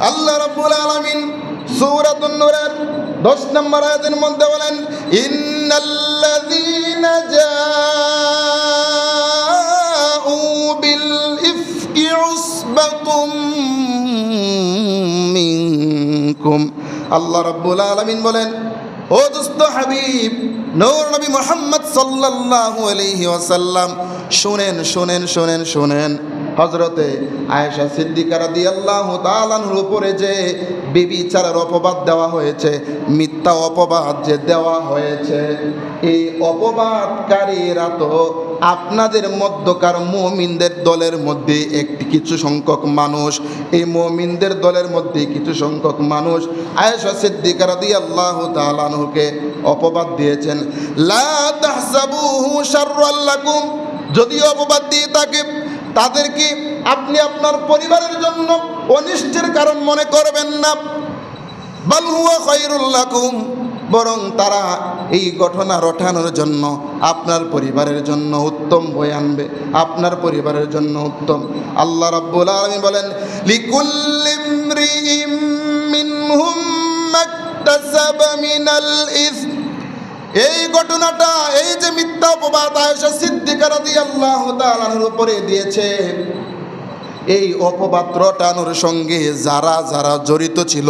আল্লাহ রাব্বুল আলামিন সূরাতুন নূরের 10 নম্বর আয়াতের মধ্যে বলেন, ইন্নাল্লাযীনা জাউ বিল ইফকি উসবাতুম মিনকুম। আল্লাহ রাব্বুল আলামিন বলেন, ও দোস্ত হাবিব নূর নবী মুহাম্মদ সাল্লাল্লাহু আলাইহি ওয়াসাল্লাম, শুনেন শুনেন শুনেন শুনেন, হযরতে আয়েশা সিদ্দিকা রাদিয়াল্লাহু তাআলা আনহার উপরে যে ব্যভিচারের অপবাদ দেওয়া হয়েছে, মিথ্যা অপবাদ যে দেওয়া হয়েছে, এই অপবাদকারীরা তো আপনাদের মধ্যকার মুমিনদের দলের মধ্যে কিছু সংখ্যক মানুষ। এই মুমিনদের দলের মধ্যে কিছু সংখ্যক মানুষ আয়েশা সিদ্দিকা রাদিয়াল্লাহু তাআলা আনহাকে অপবাদ দিয়েছেন। লা তাহসাবুহু শাররাল লাকুম, যদি অপবাদ দিয়ে থাকে তাদেরকে আপনি আপনার পরিবারের জন্য অনিষ্টের কারণ মনে করবেন না। বাল হুয়া খায়রুল লাকুম, বরং তারা এই ঘটনা রটানোর জন্য আপনার পরিবারের জন্য উত্তম বয়ে আনবে, আপনার পরিবারের জন্য উত্তম। আল্লাহ রাব্বুল আলামিন বলেন, লিকুল্লি ইমরিইম মিনহুম মাকতাসাবা মিনাল ইসম। এই ঘটনাটা, এই যে মিথ্যা অপবাদ আয়েশা সিদ্দিকা রাদিয়াল্লাহু তাআলা আনহার উপরে দিয়েছে, এই অপবাদ রটানোর সঙ্গে যারা যারা জড়িত ছিল,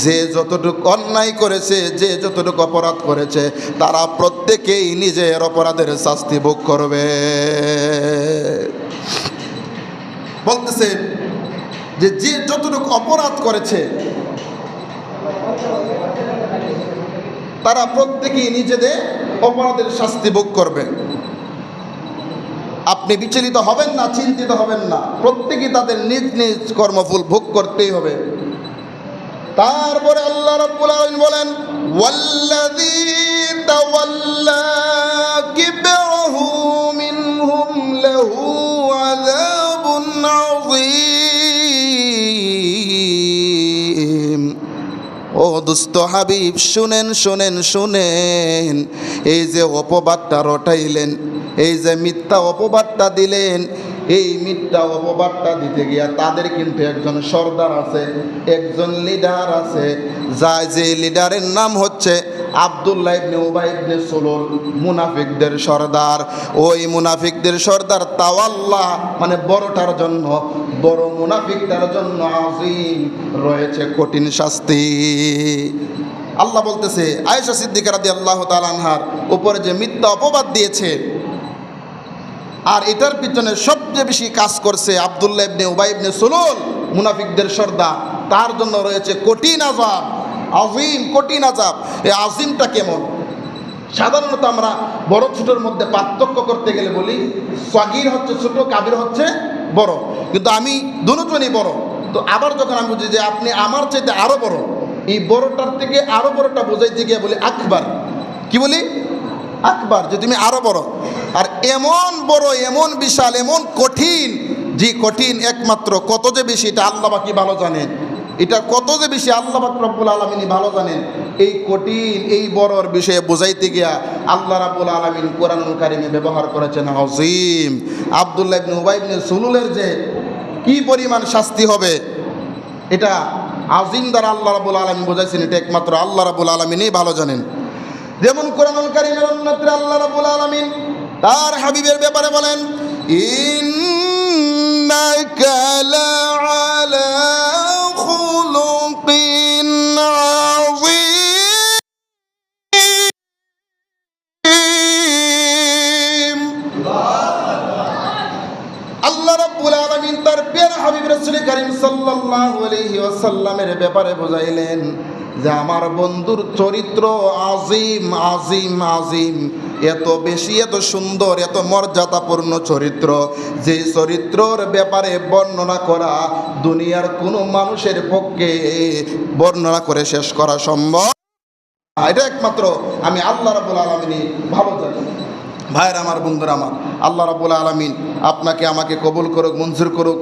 যে যতটুকু অন্যায় করেছে, যে যতটুকু অপরাধ করেছে, তারা প্রত্যেকেই নিজের অপরাধের শাস্তি ভোগ করবে। বলতেছে যে যে যতটুকু অপরাধ করেছে তারা প্রত্যেকেই নিজেদের অপরাধের শাস্তি ভোগ করবে। আপনি বিচলিত হবেন না, চিন্তিত হবেন না, প্রত্যেকেই তাদের নিজ নিজ কর্মফল ভোগ করতেই হবে। তারপরে আল্লাহ রাব্বুল আলামিন বলেন, ওয়াল্লাযী তাওয়াল্লা কিবরাহু মিনহুম লাহু আযাবুন আযীম। ও দুস্থ হাবিব, শুনেন শুনেন শুনেন, এই যে অপবাদটা রটাইলেন, এই যে মিথ্যা অপবাদটা দিলেন, এই মিথ্যা অপবাদটা দিতে গিয়া তাদের কিন্তু একজন সর্দার আছে, একজন লিডার আছে, যে লিডারের নাম হচ্ছে আব্দুল্লাহ ইবনে উবাই ইবনে সুলুল, মুনাফিকদের সর্দার। ওই মুনাফিকদের সর্দার তাওয়াল্লা মানে বড়টার জন্য, বড় মুনাফিকটার জন্য আযীম রয়েছে কঠিন শাস্তি। আল্লাহ বলতেছে আয়েশা সিদ্দিকা রাদিয়াল্লাহু তাআলা আনহার উপরে যে মিথ্যা অপবাদ দিয়েছে, আর এটার পিছনে সবচেয়ে বেশি কাজ করছে আব্দুল্লাহ ইবনে উবাই ইবনে সুলুল, মুনাফিকদের সর্দার, তার জন্য রয়েছে কঠিন আযাব, আযীম কঠিন আযাব। এই আযীমটা কেমন? সাধারণত আমরা বড় ছোটোর মধ্যে পার্থক্য করতে গেলে বলি সাগীর হচ্ছে ছোট, কাবীর হচ্ছে বড়, কিন্তু আমি দুজনই বড়। তো আবার যখন আমি বুঝি যে আপনি আমার চাইতে আরও বড়, এই বড়টার থেকে আরও বড়টা বোঝাইতে গিয়ে বলি আকবার। কি বলি? আকবার, যে তুমি আরও বড়। আর এমন বড়, এমন বিশাল, এমন কঠিন, যে কঠিন একমাত্র কত যে বেশি এটা আল্লাহ পাক ভালো জানেন, এটা কত যে বেশি আল্লাহ পাক রব্বুল আলামিন ভালো জানেন। এই কঠিন, এই বড়র বিষয়ে বোঝাইতে গিয়া আল্লাহ রাব্বুল আলামিন কোরআনুল কারীমে ব্যবহার করেছেন আযীম। আব্দুল্লাহ ইবনে উবাই ইবনে সুলুলের যে কি পরিমাণ শাস্তি হবে, এটা আযীম দ্বারা আল্লাহ রাব্বুল আলামিন বোঝাইছেন, এটা একমাত্র আল্লাহ রাব্বুল আলামিনই ভালো জানেন। যেমন কোরআনুল কারীমের অন্যত্র আল্লাহ রাব্বুল আলামিন তার হাবিবের ব্যাপারে বলেন, ইন্নাকা লাআলা খুলুকিন আযীম। আল্লাহ রাব্বুল আলামিন তার প্রিয় হাবিব রাসূল কারীম সাল্লাল্লাহু আলাইহি ওয়াসাল্লামের ব্যাপারে বুঝাইলেন যে আমার বন্ধুর চরিত্র আযীম আযীম আযীম, এত বেশি, এত সুন্দর, এত মর্যাদাপূর্ণ চরিত্র, যে চরিত্রর ব্যাপারে বর্ণনা করা দুনিয়ার কোনো মানুষের পক্ষে বর্ণনা করে শেষ করা সম্ভব। এটা একমাত্র আমি আল্লাহ রাব্বুল আলামিনই ভালো জানি। ভাইয়ের আমার, বন্ধুরা আমার, আল্লাহ রাব্বুল আলামিন আপনাকে আমাকে কবুল করুক, মঞ্জুর করুক।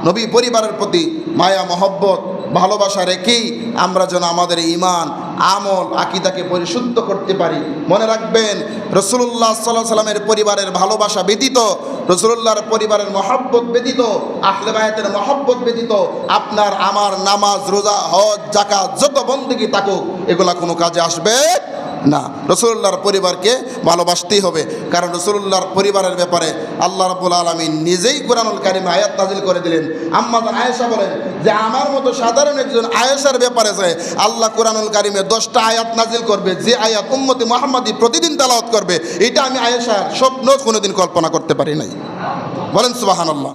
নবী পরিবারের প্রতি মায়া মহব্বত ভালোবাসা রেখেই আমরা যেন আমাদের ঈমান আমল আকীদাকে পরিশুদ্ধ করতে পারি। মনে রাখবেন, রাসূলুল্লাহ সাল্লাল্লাহু আলাইহি সাল্লামের পরিবারের ভালোবাসা ব্যতীত, রাসূলুল্লাহর পরিবারের মহব্বত ব্যতীত, আহলে বায়াতের মহব্বত ব্যতীত আপনার আমার নামাজ, রোজা, হজ, যাকাত যত বন্দেগী থাকুক এগুলা কোনো কাজে আসবে না। রাসূলুল্লাহর পরিবারকে ভালোবাসতেই হবে, কারণ রাসূলুল্লাহর পরিবারের ব্যাপারে আল্লাহ রাব্বুল আলামিন নিজেই কোরআনুল কারীমে আয়াত নাজিল করে দিলেন। আম্মা জান আয়েশা বলেন যে আমার মতো সাধারণ একজন আয়েশার ব্যাপারে যে আল্লাহ কোরআনুল কারীমে 10টা আয়াত নাজিল করবে, যে আয়াত উম্মতে মুহাম্মাদি প্রতিদিন তেলাওয়াত করবে, এটা আমি আয়েশার স্বপ্ন কোনোদিন কল্পনা করতে পারি নাই। বলেন সুবহানাল্লাহ।